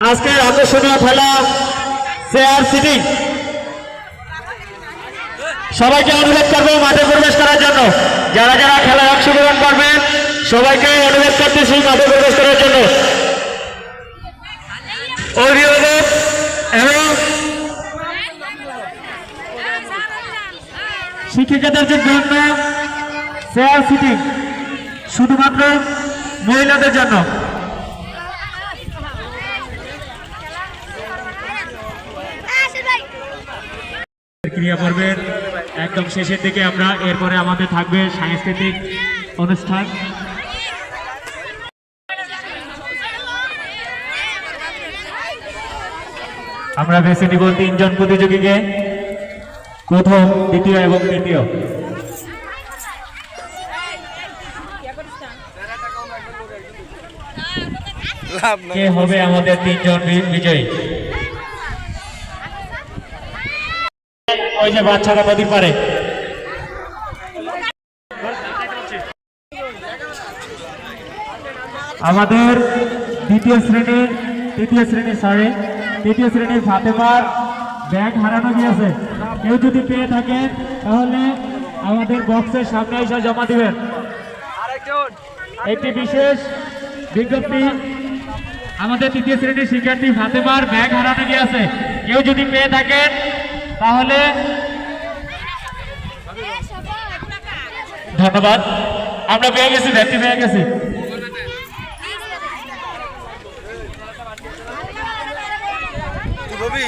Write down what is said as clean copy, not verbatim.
আজকের আকর্ষণীয় খেলা চেয়ার সিটিং। সবাইকে অনুরোধ করবো মাঠে প্রবেশ করার জন্য। যারা যারা খেলায় অংশগ্রহণ করবেন সবাইকে অনুরোধ করতেছি মাঠে প্রবেশ করার জন্য। অভিভাবক এবং শিক্ষিকাদের জন্য চেয়ার সিটিং শুধুমাত্র মহিলাদের জন্য। ক্রিয়া পর্বের একদম শেষের দিকে আমরা, এরপরে আমাদের থাকবে সাংস্কৃতিক অনুষ্ঠান। আমরা বেছে নিব তিনজন প্রতিযোগীকে, প্রথম, দ্বিতীয় এবং তৃতীয়। কে হবে আমাদের তিনজন বিজয়ী? ওই যে বাচ্চারা নদীর পারে। আমাদের তৃতীয় শ্রেণীর ফাতেমার ব্যাগ হারানো গিয়েছে। কেউ যদি পেয়ে থাকেন তাহলে আমাদের বক্সের সামনে এসে জমা দিবেন। একটি বিশেষ বিজ্ঞপ্তি, আমাদের তৃতীয় শ্রেণীর শিক্ষার্থী ফাতেমার ব্যাগ হারানো গিয়েছে। কেউ যদি পেয়ে থাকেন তাহলে ধন্যবাদ। আমরা পেয়ে গেছি, ব্যাগটি পেয়ে গেছি। রবি